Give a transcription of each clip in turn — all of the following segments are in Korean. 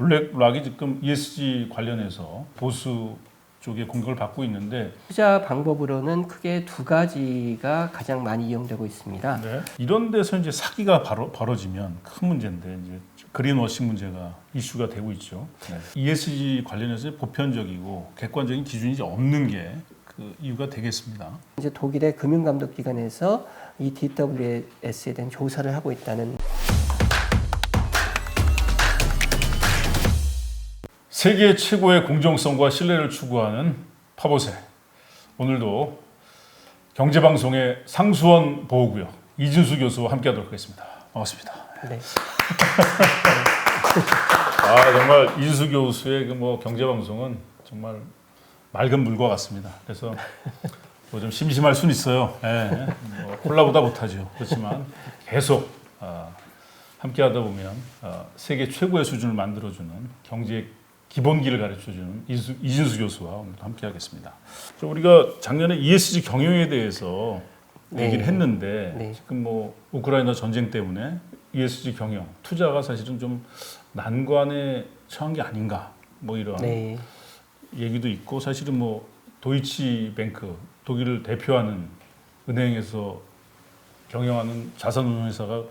블랙락이 지금 ESG 관련해서 보수 쪽에 공격을 받고 있는데 투자 방법으로는 크게 두 가지가 가장 많이 이용되고 있습니다. 네. 이런 데서 이제 사기가 벌어지면 큰 문제인데 이제 그린워싱 문제가 이슈가 되고 있죠. 네. ESG 관련해서 보편적이고 객관적인 기준이 이제 없는 게 그 이유가 되겠습니다. 이제 독일의 금융감독기관에서 이 DWS에 대한 조사를 하고 있다는. 세계 최고의 공정성과 신뢰를 추구하는 파보세. 오늘도 경제방송의 상수원 보호구역 이진수 교수와 함께하도록 하겠습니다. 반갑습니다. 네. 정말 이진수 교수의 그 경제방송은 정말 맑은 물과 같습니다. 그래서 좀 심심할 수는 있어요. 네. 콜라보다 못하죠. 그렇지만 계속 함께하다 보면 세계 최고의 수준을 만들어주는 경제 기본기를 가르쳐주는 이진수 교수와 오늘도 함께하겠습니다. 우리가 작년에 ESG 경영에 대해서 얘기를 했는데 지금 우크라이나 전쟁 때문에 ESG 경영 투자가 사실은 좀 난관에 처한 게 아닌가 이런 얘기도 있고 사실은 도이치뱅크 독일을 대표하는 은행에서 경영하는 자산운용회사가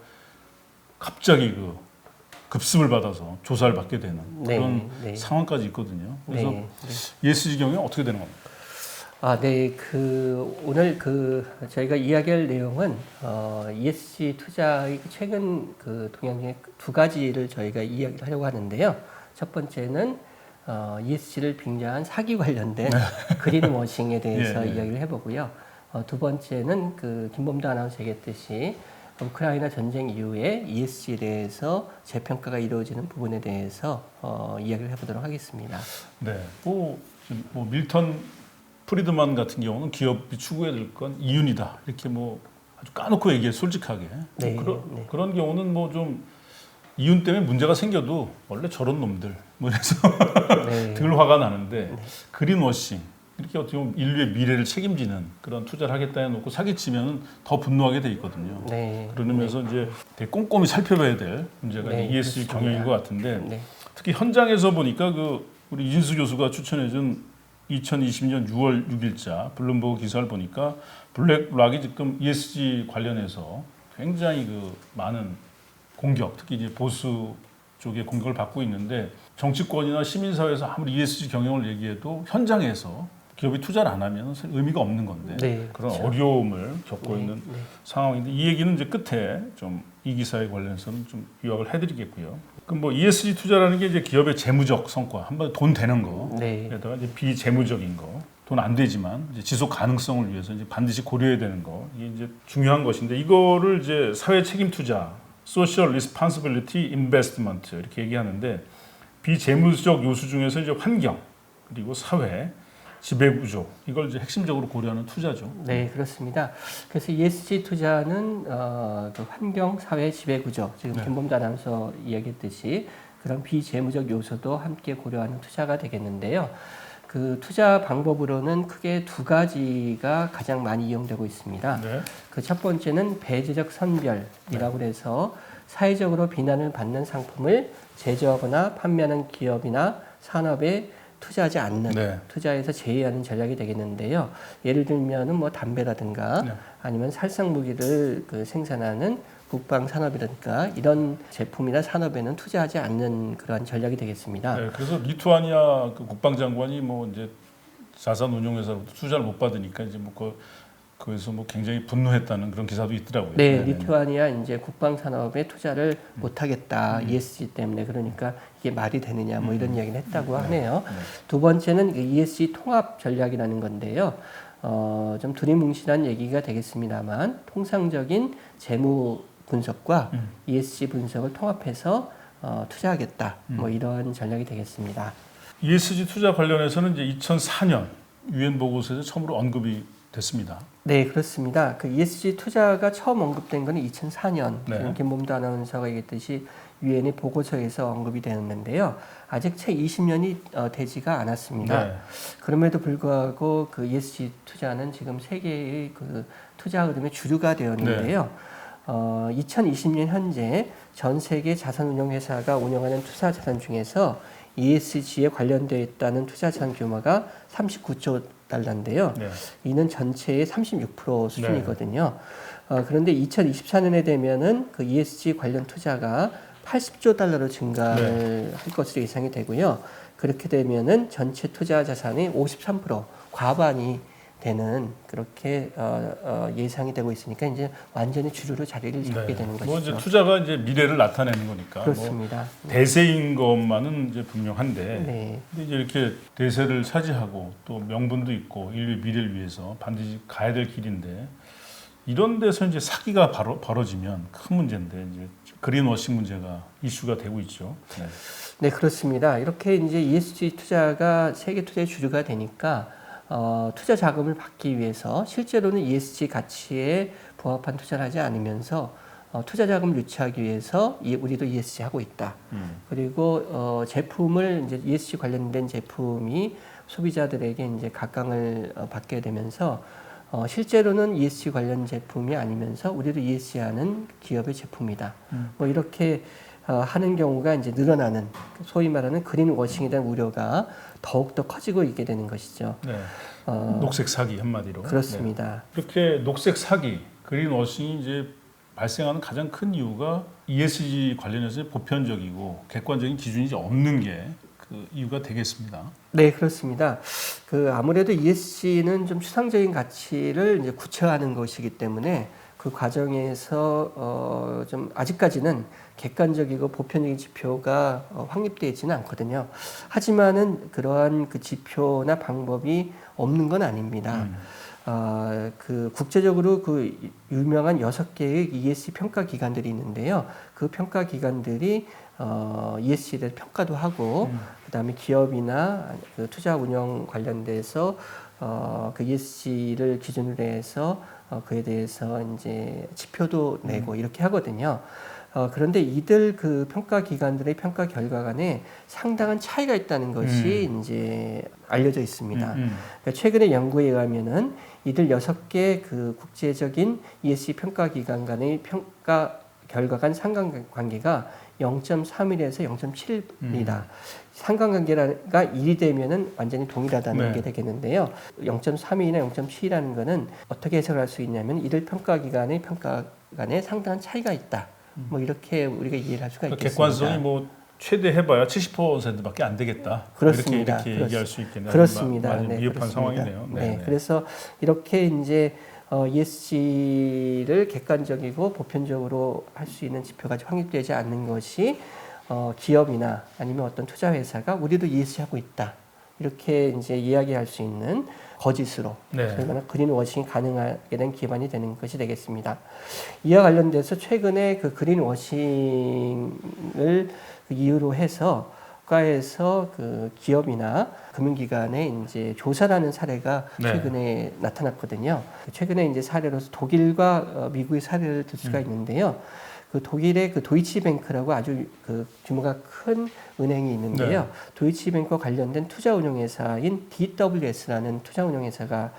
갑자기 급습을 받아서 조사를 받게 되는 그런 상황까지 있거든요. 그래서 ESG 경영 어떻게 되는 겁니까? 오늘 저희가 이야기할 내용은 ESG 투자의 최근 동향 중에 두 가지를 저희가 이야기를 하려고 하는데요. 첫 번째는 ESG를 빙자한 사기 관련된 그린워싱에 대해서 이야기를 해보고요. 두 번째는 김범도 아나운서 얘기했듯이 우크라이나 전쟁 이후에 ESG에 대해서 재평가가 이루어지는 부분에 대해서 이야기를 해보도록 하겠습니다. 네. 밀턴 프리드만 같은 경우는 기업이 추구해야 될 건 이윤이다. 이렇게 아주 까놓고 얘기해 솔직하게. 그런 경우는 좀 이윤 때문에 문제가 생겨도 원래 저런 놈들 그래서 덜 화가 나는데 그린워싱 이렇게 어떻게 보면 인류의 미래를 책임지는 그런 투자를 하겠다 해놓고 사기치면 더 분노하게 돼 있거든요. 그러면서 이제 되게 꼼꼼히 살펴봐야 될 문제가 ESG 그렇습니다. 경영인 것 같은데 특히 현장에서 보니까 우리 이진수 교수가 추천해준 2020년 6월 6일자 블룸버그 기사를 보니까 블랙락이 지금 ESG 관련해서 굉장히 많은 공격, 특히 이제 보수 쪽에 공격을 받고 있는데 정치권이나 시민사회에서 아무리 ESG 경영을 얘기해도 현장에서 기업이 투자를 안 하면 의미가 없는 건데 그런 어려움을 겪고 있는 상황인데 이 얘기는 이제 끝에 좀 이 기사에 관련해서는 좀 요약을 해드리겠고요. 그럼 ESG 투자라는 게 이제 기업의 재무적 성과, 한번 돈 되는 거에다가 이제 비재무적인 거, 돈 안 되지만 이제 지속 가능성을 위해서 이제 반드시 고려해야 되는 거 이게 이제 중요한 것인데 이거를 이제 사회 책임 투자, Social Responsibility Investment 이렇게 얘기하는데 비재무적 요소 중에서 이제 환경 그리고 사회 지배구조 이걸 이제 핵심적으로 고려하는 투자죠. 네, 그렇습니다. 그래서 ESG 투자는 환경, 사회, 지배구조 지금 김범도 아나운서 이야기했듯이 그런 비재무적 요소도 함께 고려하는 투자가 되겠는데요. 투자 방법으로는 크게 두 가지가 가장 많이 이용되고 있습니다. 첫 번째는 배제적 선별이라고 해서 사회적으로 비난을 받는 상품을 제조하거나 판매하는 기업이나 산업에 투자하지 않는 투자에서 제외하는 전략이 되겠는데요. 예를 들면은 담배라든가 아니면 살상 무기를 생산하는 국방 산업이라든가 이런 제품이나 산업에는 투자하지 않는 그러한 전략이 되겠습니다. 그래서 리투아니아 국방장관이 이제 자산운용회사로부터 투자를 못 받으니까 이제 거기서 굉장히 분노했다는 그런 기사도 있더라고요. 리투아니아 이제 국방 산업에 투자를 못 하겠다. ESG 때문에 그러니까 이게 말이 되느냐 이런 이야기를 했다고 하네요. 두 번째는 ESG 통합 전략이라는 건데요. 좀 두리뭉실한 얘기가 되겠습니다만 통상적인 재무 분석과 ESG 분석을 통합해서 투자하겠다. 이런 전략이 되겠습니다. ESG 투자 관련해서는 이제 2004년 유엔 보고서에서 처음으로 언급이 됐습니다. 네, 그렇습니다. ESG 투자가 처음 언급된 것은 2004년 김범도 아나운서가 얘기했듯이 유엔의 보고서에서 언급이 되었는데요. 아직 채 20년이 되지가 않았습니다. 그럼에도 불구하고 ESG 투자는 지금 세계의 투자 흐름의 주류가 되었는데요. 2020년 현재 전 세계 자산운용회사가 운영하는 투자 자산 중에서 ESG에 관련되어 있다는 투자 자산 규모가 39조 달러인데요. 네. 이는 전체의 36% 수준이거든요. 그런데 2024년에 되면은 그 ESG 관련 투자가 80조 달러로 증가를 할 것으로 예상이 되고요. 그렇게 되면은 전체 투자 자산의 53% 과반이 되는 그렇게 예상이 되고 있으니까 이제 완전히 주류로 자리를 잡게 되는 것이죠. 뭐 이제 투자가 이제 미래를 나타내는 거니까. 그렇습니다. 뭐 대세인 것만은 이제 분명한데, 네. 근데 이제 이렇게 대세를 차지하고 또 명분도 있고 인류의 미래를 위해서 반드시 가야 될 길인데 이런 데서 이제 사기가 벌어지면 큰 문제인데 이제 그린워싱 문제가 이슈가 되고 있죠. 네. 네, 그렇습니다. 이렇게 이제 ESG 투자가 세계 투자의 주류가 되니까 투자 자금을 받기 위해서 실제로는 ESG 가치에 부합한 투자를 하지 않으면서 투자 자금을 유치하기 위해서 우리도 ESG 하고 있다. 그리고 제품을 이제 ESG 관련된 제품이 소비자들에게 이제 각광을 받게 되면서 실제로는 ESG 관련 제품이 아니면서 우리도 ESG 하는 기업의 제품이다. 뭐 이렇게 하는 경우가 이제 늘어나는 소위 말하는 그린워싱에 대한 우려가 더욱더 커지고 있게 되는 것이죠. 네. 녹색 사기 한마디로. 그렇습니다. 네. 이렇게 녹색 사기, 그린워싱이 이제 발생하는 가장 큰 이유가 ESG 관련해서 보편적이고 객관적인 기준이 이제 없는 게 그 이유가 되겠습니다. 네, 그렇습니다. 그 아무래도 ESG는 좀 추상적인 가치를 이제 구체화하는 것이기 때문에 그 과정에서 좀 아직까지는 객관적이고 보편적인 지표가 확립되지는 않거든요. 하지만은 그러한 그 지표나 방법이 없는 건 아닙니다. 그 국제적으로 그 유명한 6개의 ESG 평가 기관들이 있는데요. 그 평가 기관들이 ESG에 대해서 평가도 하고 그다음에 기업이나 그 투자 운영 관련돼서 그 ESG를 기준으로 해서 그에 대해서 이제 지표도 내고 이렇게 하거든요. 그런데 이들 그 평가 기관들의 평가 결과 간에 상당한 차이가 있다는 것이 이제 알려져 있습니다. 그러니까 최근에 연구에 의하면은 이들 6개 그 국제적인 ESG 평가 기관 간의 평가 결과 간 상관관계가 0.31에서 0.7입니다. 상관관계가 1이 되면은 완전히 동일하다는 게 되겠는데요. 0.32나 0.7이라는 거는 어떻게 해석할 수 있냐면 이들 평가 기관의 평가 간에 상당한 차이가 있다. 뭐 이렇게 우리가 이해를 할 수가 있겠습니다. 객관성이 뭐 최대 해봐야 70%밖에 안 되겠다. 그렇습니다. 이렇게 얘기할 수 있겠네요. 그렇습니다. 네, 위협한 상황이네요. 네, 그래서 이렇게 이제 ESG를 객관적이고 보편적으로 할 수 있는 지표가 확립되지 않는 것이 기업이나 아니면 어떤 투자 회사가 우리도 ESG 하고 있다. 이렇게 이제 이야기할 수 있는 거짓으로 소위 말하는 그린워싱이 가능하게 된 기반이 되는 것이 되겠습니다. 이와 관련돼서 최근에 그 그린워싱을 이유로 해서 국가에서 그 기업이나 금융기관에 이제 조사를 하는 사례가 최근에 나타났거든요. 최근에 이제 사례로서 독일과 미국의 사례를 들 수가 있는데요. 그 독일의 그 도이치뱅크라고 아주 그 규모가 큰 은행이 있는데요. 도이치뱅크와 관련된 투자운용회사인 DWS라는 투자운용회사가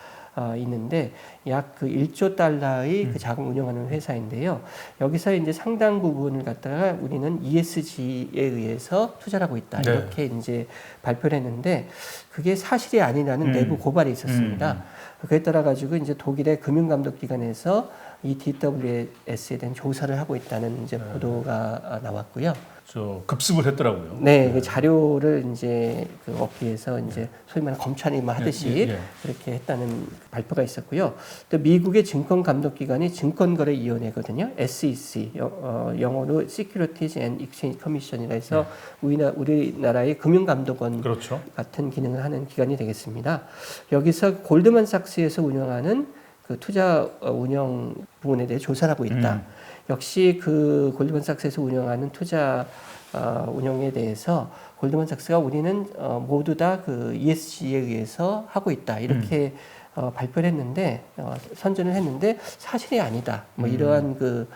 있는데 약 그 1조 달러의 그 자금 운영하는 회사인데요. 여기서 이제 상당 부분을 갖다가 우리는 ESG에 의해서 투자를 하고 있다. 이렇게 이제 발표를 했는데 그게 사실이 아니라는 내부 고발이 있었습니다. 그에 따라 가지고 이제 독일의 금융감독기관에서 이 DWS에 대한 조사를 하고 있다는 이제 보도가 나왔고요. 저 급습을 했더라고요. 네, 그 자료를 이제 그 얻기 위해서 이제 소위 말하는 검찰이 뭐 하듯이 그렇게 했다는 발표가 있었고요. 또 미국의 증권감독기관이 증권거래위원회거든요. SEC, 영어로 Securities and Exchange Commission이라 해서 우리나라의 금융감독원 같은 기능을 하는 기관이 되겠습니다. 여기서 골드만삭스에서 운영하는 그 투자 운영 부분에 대해 조사를 하고 있다. 역시 그 골드만삭스에서 운영하는 투자 운영에 대해서 골드만삭스가 우리는 모두 다 그 ESG에 의해서 하고 있다 이렇게 발표를 했는데 선전을 했는데 사실이 아니다. 뭐 이러한 그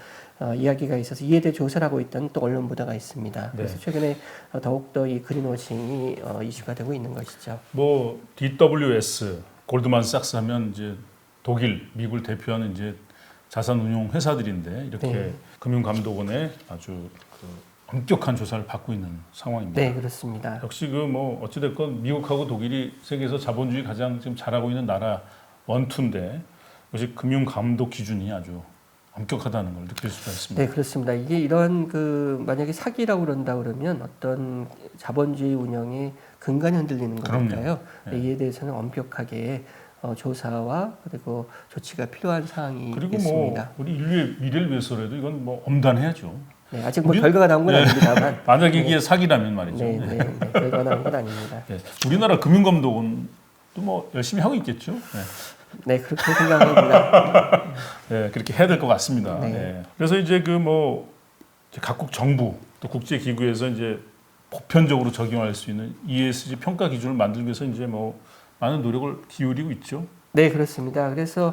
이야기가 있어서 이에 대해 조사를 하고 있던 또 언론 보도가 있습니다. 그래서 최근에 더욱더 이 그린워싱이 이슈가 되고 있는 것이죠. 뭐 DWS, 골드만삭스 하면 이제 독일, 미국을 대표하는 이제 자산운용 회사들인데 이렇게 네. 금융감독원의 아주 그 엄격한 조사를 받고 있는 상황입니다. 네, 그렇습니다. 역시 그 뭐 어찌됐건 미국하고 독일이 세계에서 자본주의 가장 지금 잘하고 있는 나라 원투인데 이것이 금융감독 기준이 아주 엄격하다는 걸 느낄 수가 있습니다. 네, 그렇습니다. 이게 이런 그 만약에 사기라고 그런다 그러면 어떤 자본주의 운영의 근간이 흔들리는 거니까요. 네. 이에 대해서는 엄격하게 조사와 그리고 조치가 필요한 사항이 그리고 있습니다. 뭐 우리 인류의 미래를 위해서라도 이건 뭐 엄단해야죠. 네, 아직 뭐 결과가 나온 건 아닙니다만. 만약에 이게 사기라면 말이죠. 네, 네, 네, 결과 나온 건 아닙니다. 네. 우리나라 금융감독원도 뭐 열심히 하고 있겠죠. 네. 네, 그렇게 생각합니다. 네, 그렇게 해야 될 것 같습니다. 네. 네. 그래서 이제 그 뭐 각국 정부 또 국제 기구에서 이제 보편적으로 적용할 수 있는 ESG 평가 기준을 만들기 위해서 이제 뭐 많은 노력을 기울이고 있죠. 네, 그렇습니다. 그래서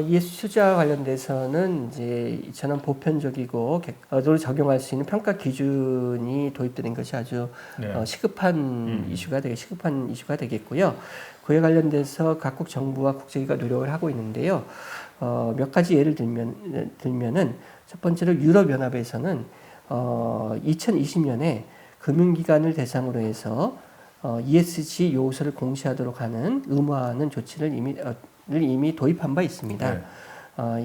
ESG 투자 관련돼서는 이제 이처럼 보편적이고 객관적으로 적용할 수 있는 평가 기준이 도입되는 것이 아주 네. 시급한 이슈가 되겠고요. 그에 관련돼서 각국 정부와 국제기구가 노력을 하고 있는데요. 몇 가지 예를 들면은 첫 번째로 유럽연합에서는 2020년에 금융기관을 대상으로 해서 ESG 요소를 공시하도록 하는 의무화하는 조치를 이미 도입한 바 있습니다. 네.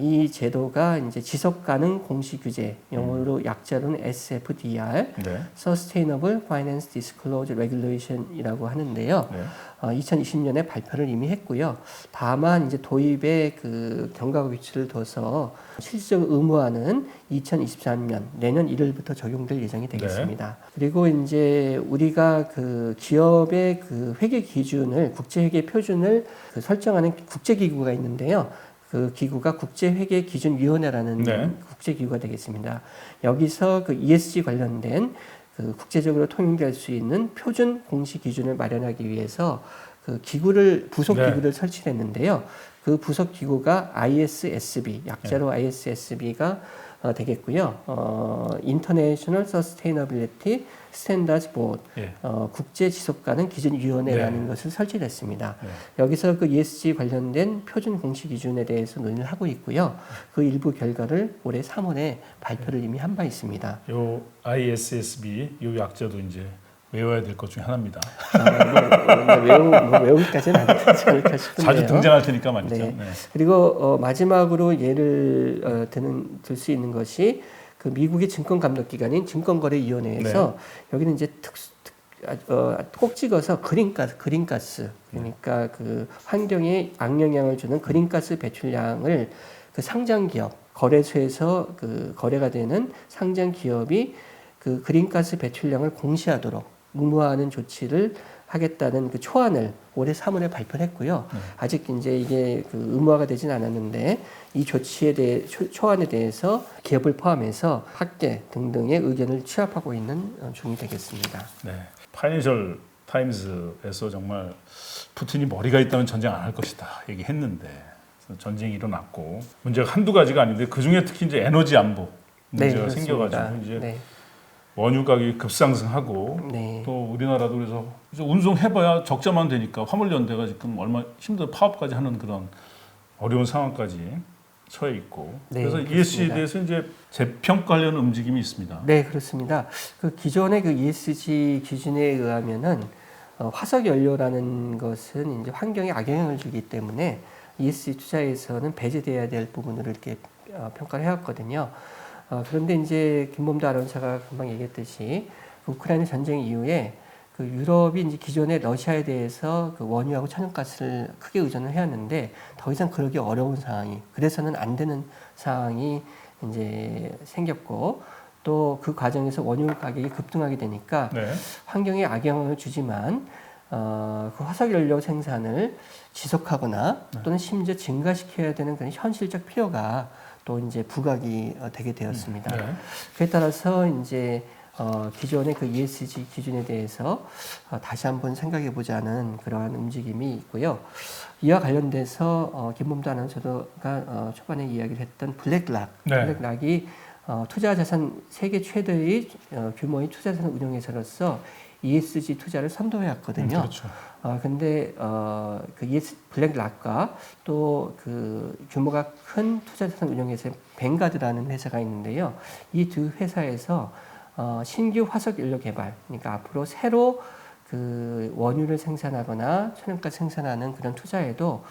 이 제도가 이제 지속 가능 공시 규제, 영어로 약자로는 SFDR, 네. Sustainable Finance Disclosure Regulation이라고 하는데요. 네. 2020년에 발표를 이미 했고요. 다만 이제 도입에 그 경과 규칙을 둬서 실질적 의무화는 2023년 내년 1월부터 적용될 예정이 되겠습니다. 그리고 이제 우리가 그 기업의 그 회계 기준을 국제 회계 표준을 그 설정하는 국제 기구가 있는데요. 그 기구가 국제회계기준위원회라는 네. 국제기구가 되겠습니다. 여기서 그 ESG 관련된 그 국제적으로 통용될 수 있는 표준 공시 기준을 마련하기 위해서 그 부속 네. 기구를 설치했는데요. 그 부속 기구가 ISSB, 약자로 ISSB가 되겠고요. International Sustainability Standards Board, 예. 국제 지속 가능 기준위원회라는 네. 것을 설치했습니다. 네. 여기서 그 ESG 관련된 표준 공시 기준에 대해서 논의를 하고 있고요. 그 일부 결과를 올해 3월에 발표를 이미 한 바 있습니다. 요 ISSB 요 약자도 이제 외워야 될 것 중에 하나입니다. 외우기까지는 않지 않을까 싶은데요. 자주 등장할 테니까 말이죠. 네. 네. 그리고 마지막으로 예를 들 수 있는 것이 그 미국의 증권감독기관인 증권거래위원회에서 여기는 이제 꼭 찍어서 그린가스 그러니까 그 환경에 악영향을 주는 그린가스 배출량을 그 상장 기업 거래소에서 그 거래가 되는 상장 기업이 그 그린가스 배출량을 공시하도록 의무화하는 조치를 하겠다는 그 초안을 올해 3월에 발표를 했고요. 아직 이제 이게 그 의무화가 되진 않았는데 이 조치에 대해 초안에 대해서 기업을 포함해서 학계 등등의 의견을 취합하고 있는 중이 되겠습니다. 네. 파이낸셜 타임스에서 정말 푸틴이 머리가 있다면 전쟁 안 할 것이다 얘기했는데 전쟁이 일어났고 문제가 한두 가지가 아닌데 그 중에 특히 이제 에너지 안보 문제가 생겨가지고 이제 네. 원유 가격이 급상승하고 네. 또 우리나라도 그래서 운송해봐야 적자만 되니까 화물연대가 지금 얼마 힘들어 파업까지 하는 그런 어려운 상황까지 처해 있고 네, 그래서 그렇습니다. ESG에 대해서 이제 재평가하려는 움직임이 있습니다. 네, 그렇습니다. 그 기존의 그 ESG 기준에 의하면은 화석 연료라는 것은 이제 환경에 악영향을 주기 때문에 ESG 투자에서는 배제돼야 될 부분으로 이렇게 평가를 해왔거든요. 그런데 이제 김범도 아나운서가 금방 얘기했듯이 그 우크라이나 전쟁 이후에 그 유럽이 이제 기존에 러시아에 대해서 그 원유하고 천연가스를 크게 의존을 해왔는데 더 이상 그러기 어려운 상황이 그래서는 안 되는 상황이 이제 생겼고 또 그 과정에서 원유 가격이 급등하게 되니까 네. 환경에 악영향을 주지만 그 화석연료 생산을 지속하거나 또는 심지어 증가시켜야 되는 그런 현실적 필요가 또 이제 부각이 되게 되었습니다. 네. 그에 따라서 이제 기존의 그 ESG 기준에 대해서 다시 한번 생각해 보자는 그러한 움직임이 있고요. 이와 관련돼서 김범도 아나운서가 초반에 이야기를 했던 블랙락, 네. 블랙락이 투자자산 세계 최대의 규모의 투자자산 운용회사로서 ESG 투자를 선도해왔거든요. 그렇죠. 근데 그 블랙락과 또 그 규모가 큰 투자자산 운용회사 뱅가드라는 회사가 있는데요. 이 두 회사에서 신규 화석 연료 개발, 그러니까 앞으로 새로 그 원유를 생산하거나 천연가스 생산하는 그런 투자에도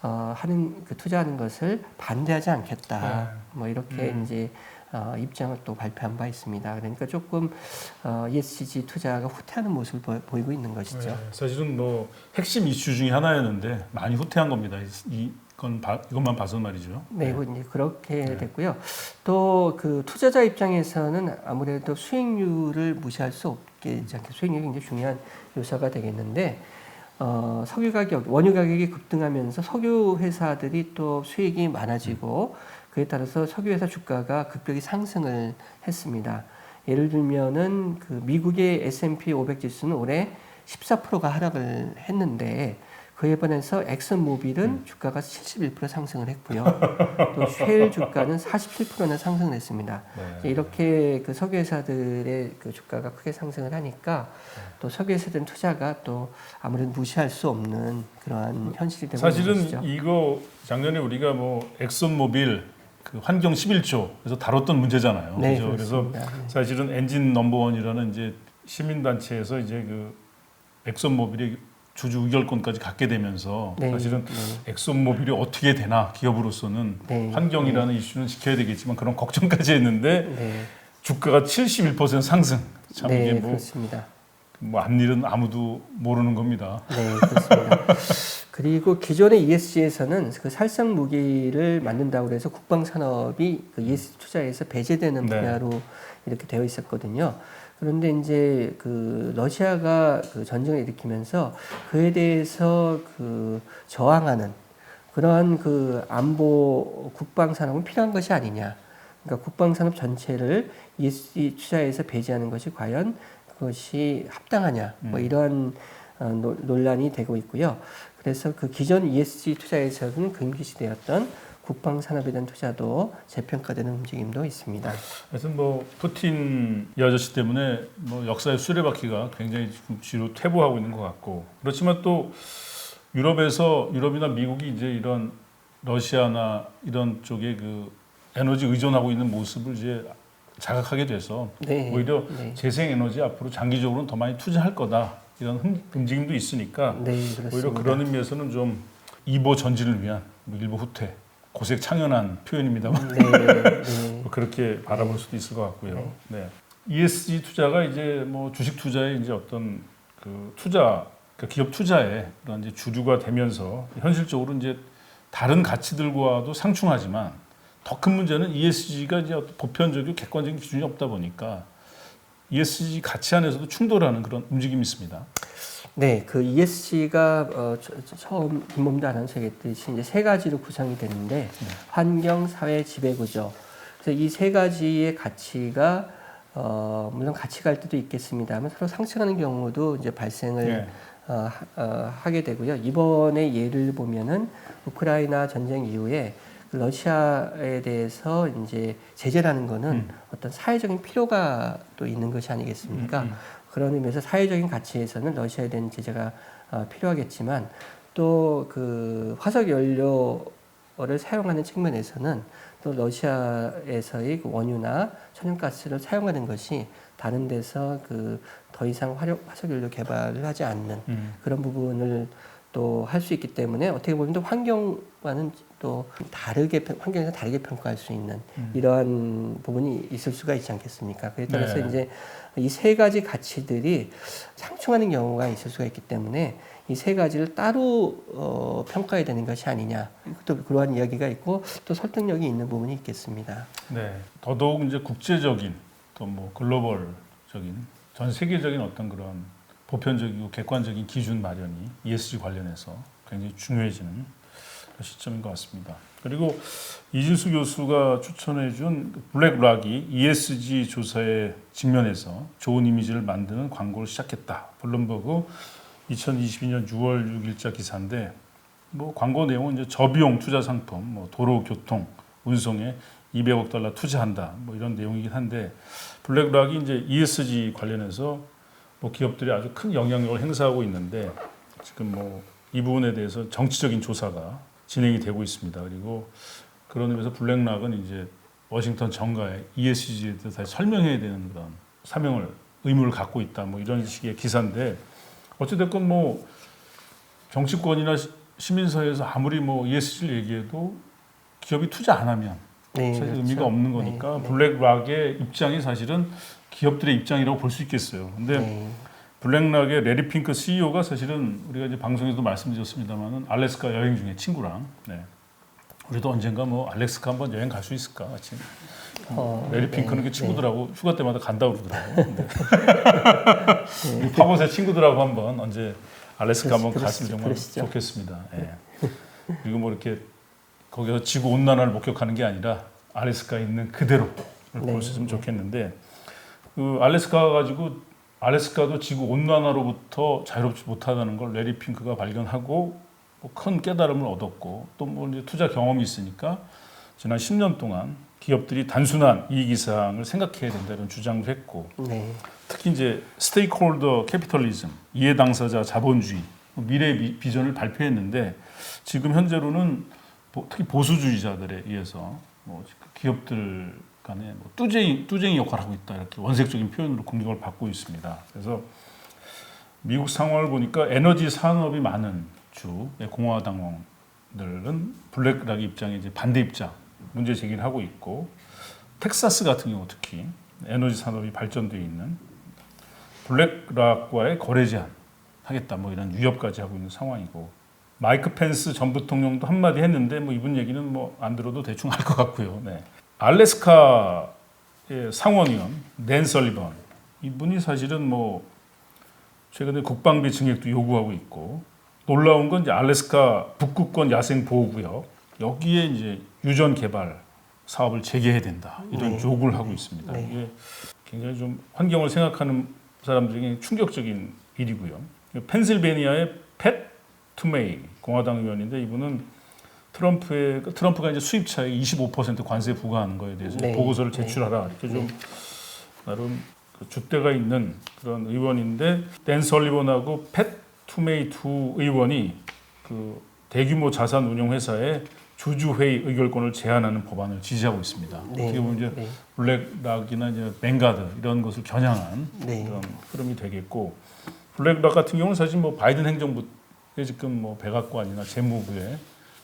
하는 그 투자하는 것을 반대하지 않겠다. 뭐 이렇게 이제 입장을 또 발표한 바 있습니다. 그러니까 조금 ESG 투자가 후퇴하는 모습을 보이고 있는 것이죠. 사실은 뭐 핵심 이슈 중에 하나였는데 많이 후퇴한 겁니다. 이것만 봐서 말이죠. 네, 이제 그렇게 됐고요. 또 그 투자자 입장에서는 아무래도 수익률을 무시할 수 없겠지 않게 수익률이 굉장히 중요한 요소가 되겠는데 석유 가격, 원유 가격이 급등하면서 석유 회사들이 또 수익이 많아지고 그에 따라서 석유 회사 주가가 급격히 상승을 했습니다. 예를 들면은 그 미국의 S&P 500 지수는 올해 14%가 하락을 했는데 그에 반해서 엑슨모빌은 주가가 71% 상승을 했고요. 또 쉘 주가는 47%나 상승을 했습니다. 네. 이렇게 그 석유 회사들의 그 주가가 크게 상승을 하니까 또 석유 회사들 투자가 또 아무래도 무시할 수 없는 그러한 현실이 되고 있는 것이죠. 사실은 이거 작년에 우리가 뭐 엑슨모빌 그 환경 11조 그래서 다뤘던 문제잖아요. 네, 그렇죠? 그래서 사실은 엔진 넘버원이라는 이제 시민단체에서 이제 그 엑슨모빌이 주주 의결권까지 갖게 되면서 사실은 엑슨모빌이 어떻게 되나 기업으로서는 환경이라는 이슈는 지켜야 되겠지만 그런 걱정까지 했는데 주가가 71% 상승. 참 이게 뭐, 그렇습니다. 뭐 앞일은 아무도 모르는 겁니다. 네, 그렇습니다. 그리고 기존의 ESG에서는 그 살상 무기를 만든다고 해서 국방 산업이 그 ESG 투자에서 배제되는 분야로 이렇게 되어 있었거든요. 그런데 이제 그 러시아가 그 전쟁을 일으키면서 그에 대해서 그 저항하는 그러한 그 안보 국방 산업은 필요한 것이 아니냐. 그러니까 국방 산업 전체를 ESG 투자에서 배제하는 것이 과연 그것이 합당하냐. 뭐 이런 논란이 되고 있고요. 그래서 그 기존 ESG 투자에서는 금기시되었던 국방 산업에 대한 투자도 재평가되는 움직임도 있습니다. 하여튼 뭐 푸틴 이 아저씨 때문에 뭐 역사의 수레바퀴가 굉장히 지금 뒤로 퇴보하고 있는 것 같고 그렇지만 또 유럽이나 미국이 이제 이런 러시아나 이런 쪽에 그 에너지 의존하고 있는 모습을 이제 자각하게 돼서 오히려 재생에너지 앞으로 장기적으로는 더 많이 투자할 거다 이런 움직임도 있으니까 오히려 그런 의미에서는 좀 이보 전진을 위한 뭐 일부 후퇴 고색 창연한 표현입니다만 뭐 그렇게 바라볼 수도 있을 것 같고요. ESG 투자가 이제 뭐 주식 투자의 이제 어떤 그 투자, 그러니까 기업 투자의 그런 이제 주류가 되면서 현실적으로 이제 다른 가치들과도 상충하지만 더 큰 문제는 ESG가 이제 보편적이고 객관적인 기준이 없다 보니까 ESG 가치 안에서도 충돌하는 그런 움직임이 있습니다. 네, 그 ESG가 처음 김범도 아나운서 얘기했듯이 이제 세 가지로 구성이 되는데 환경, 사회, 지배구조. 그래서 이 세 가지의 가치가 물론 같이 갈 때도 있겠습니다만 서로 상충하는 경우도 이제 발생을 하게 되고요. 이번에 예를 보면은 우크라이나 전쟁 이후에 러시아에 대해서 이제 제재라는 거는 어떤 사회적인 필요가 또 있는 것이 아니겠습니까? 그런 의미에서 사회적인 가치에서는 러시아에 대한 제재가 필요하겠지만 또 그 화석 연료를 사용하는 측면에서는 또 러시아에서의 그 원유나 천연가스를 사용하는 것이 다른 데서 그 더 이상 화석 연료 개발을 하지 않는 그런 부분을 또 할 수 있기 때문에 어떻게 보면 또 환경과는 또 다르게 환경에서 다르게 평가할 수 있는 이러한 부분이 있을 수가 있지 않겠습니까? 그에 따라서 이제 이 세 가지 가치들이 상충하는 경우가 있을 수가 있기 때문에 이 세 가지를 따로 평가해야 되는 것이 아니냐. 또 그러한 이야기가 있고 또 설득력이 있는 부분이 있겠습니다. 네, 더더욱 이제 국제적인 또 뭐 글로벌적인 전 세계적인 어떤 그런 보편적이고 객관적인 기준 마련이 ESG 관련해서 굉장히 중요해지는 시점인 것 같습니다. 그리고 이진수 교수가 추천해준 블랙락이 ESG 조사에 직면해서 좋은 이미지를 만드는 광고를 시작했다. 블룸버그 2022년 6월 6일자 기사인데 뭐 광고 내용은 이제 저비용 투자 상품, 뭐 도로, 교통, 운송에 200억 달러 투자한다. 뭐 이런 내용이긴 한데 블랙락이 이제 ESG 관련해서 뭐 기업들이 아주 큰 영향력을 행사하고 있는데 지금 뭐 이 부분에 대해서 정치적인 조사가 진행이 되고 있습니다. 그리고 그런 의미에서 블랙락은 이제 워싱턴 정가에 ESG에 대해서 다시 설명해야 되는 그런 의무를 갖고 있다. 뭐 이런 식의 기사인데 어찌됐건 뭐 정치권이나 시민사회에서 아무리 뭐 ESG를 얘기해도 기업이 투자 안 하면 네, 사실 그렇죠. 의미가 없는 거니까 네, 네. 블랙락의 입장이 사실은 기업들의 입장이라고 볼 수 있겠어요. 근데 네. 블랙락의 레리 핑크 CEO가 사실은 우리가 이제 방송에서도 말씀드렸습니다만은 알래스카 여행 중에 친구랑 우리도 언젠가 뭐 알래스카 한번 여행 갈 수 있을까 같이. 레리 핑크는 그 친구들하고 휴가 때마다 간다고 그러더라고요. 우리 파봇의 친구들하고 한번 언제 알래스카 한번 갔으면 정말 좋겠습니다. 예. 그리고 뭐 이렇게 거기서 지구 온난화를 목격하는 게 아니라 알래스카에 있는 그대로를 볼 수 있으면 좋겠는데 그 알래스카 가지고 알래스카도 지구 온난화로부터 자유롭지 못하다는 걸 레리 핑크가 발견하고 뭐 큰 깨달음을 얻었고 또 뭐 이제 투자 경험이 있으니까 지난 10년 동안 기업들이 단순한 이익 이상을 생각해야 된다 이런 주장도 했고 특히 이제 스테이크홀더 캐피털리즘 이해 당사자 자본주의 미래 비전을 발표했는데 지금 현재로는 특히 보수주의자들에 의해서 뭐 기업들 간에 뭐 뚜쟁이 역할을 하고 있다 이렇게 원색적인 표현으로 공격을 받고 있습니다. 그래서 미국 상황을 보니까 에너지 산업이 많은 주 공화당원들은 블랙락의 입장에 이제 반대 입장 문제 제기를 하고 있고 텍사스 같은 경우 특히 에너지 산업이 발전되어 있는 블랙락과의 거래 제한 하겠다 뭐 이런 위협까지 하고 있는 상황이고 마이크 펜스 전 부통령도 한마디 했는데 뭐 이분 얘기는 뭐 안 들어도 대충 알 것 같고요. 알래스카의 상원의원 낸 설리번 이분이 사실은 뭐 최근에 국방비 증액도 요구하고 있고 놀라운 건 이제 알래스카 북극권 야생 보호구역 여기에 이제 유전 개발 사업을 재개해야 된다 이런 요구를 하고 있습니다. 이게 굉장히 좀 환경을 생각하는 사람들에게 충격적인 일이고요. 펜실베니아의 팻 투메이 공화당 의원인데 이분은 트럼프가 이제 수입차에 25% 관세 부과하는 거에 대해서 보고서를 제출하라 이렇게 좀 나름 그 줏대가 있는 그런 의원인데 댄 설리번하고 팻 투메이 두 의원이 그 대규모 자산 운용 회사에 주주회의 의결권을 제한하는 법안을 지지하고 있습니다. 어떻게 보면 이제 블랙락이나 이제 뱅가드 이런 것을 겨냥한 그런 흐름이 되겠고 블랙락 같은 경우는 사실 뭐 바이든 행정부에 지금 뭐 백악관이나 재무부에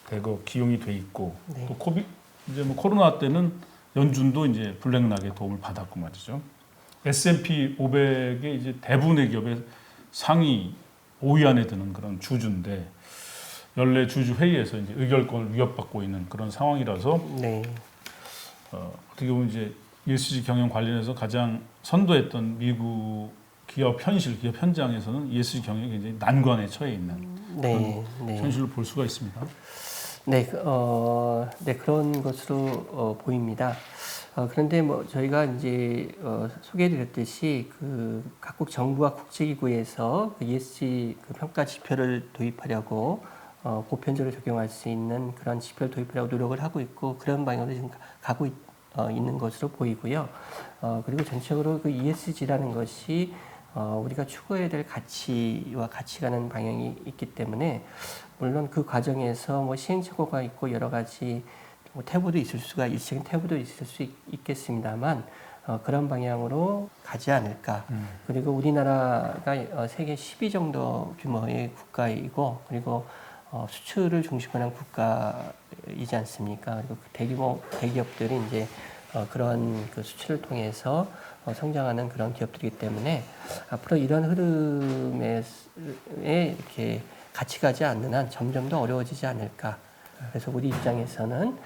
대거 기용이 돼 있고 또 이제 뭐 코로나 때는 연준도 이제 블랙락의 도움을 받았고 말이죠. S&P 500의 이제 대부분의 기업의 상위 5위 안에 드는 그런 주주인데 연례 주주 회의에서 이제 의결권을 위협받고 있는 그런 상황이라서 어떻게 보면 이제 ESG 경영 관련해서 가장 선도했던 미국 기업 현장에서는 ESG 경영이 굉장히 난관에 처해 있는 그런 현실을 볼 수가 있습니다. 그런 것으로 보입니다. 그런데 뭐 저희가 이제 소개해드렸듯이 그 각국 정부와 국제기구에서 그 ESG 그 평가 지표를 도입하려고 보편적으로 적용할 수 있는 그런 지표를 도입하려고 노력을 하고 있고 그런 방향으로 지금 가고 있는 것으로 보이고요. 그리고 전체적으로 그 ESG라는 것이 우리가 추구해야 될 가치와 같이 가는 방향이 있기 때문에 물론 그 과정에서 뭐 시행착오가 있고 여러 가지 뭐 태부도 있을 수가 일시적인 태부도 있을 수 있겠습니다만 그런 방향으로 가지 않을까. 그리고 우리나라가 세계 10위 정도 규모의 국가이고 그리고 수출을 중심으로 한 국가이지 않습니까? 그리고 대규모 대기업들이 이제 그런 그 수출을 통해서 성장하는 그런 기업들이기 때문에 앞으로 이런 흐름에 이렇게 같이 가지 않는 한 점점 더 어려워지지 않을까. 그래서 우리 입장에서는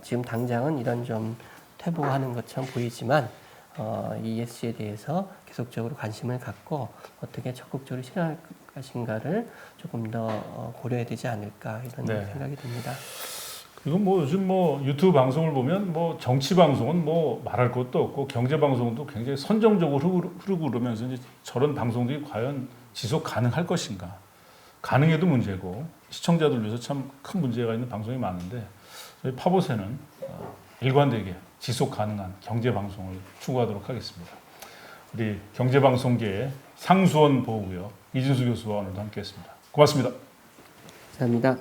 지금 당장은 이런 좀 퇴보하는 것처럼 보이지만 이 ESG에 대해서 계속적으로 관심을 갖고 어떻게 적극적으로 실행할 것인가를 조금 더 고려해야 되지 않을까 이런 생각이 듭니다. 그리고 뭐 요즘 뭐 유튜브 방송을 보면 뭐 정치 방송은 뭐 말할 것도 없고 경제 방송도 굉장히 선정적으로 흐르고 그러면서 이제 저런 방송들이 과연 지속 가능할 것인가? 가능해도 문제고 시청자들 위해서 참 큰 문제가 있는 방송이 많은데 저희 파봇에는 일관되게 지속 가능한 경제 방송을 추구하도록 하겠습니다. 우리 경제 방송계의 상수원 보호구역 이진수 교수와 오늘도 함께했습니다. 고맙습니다. 감사합니다.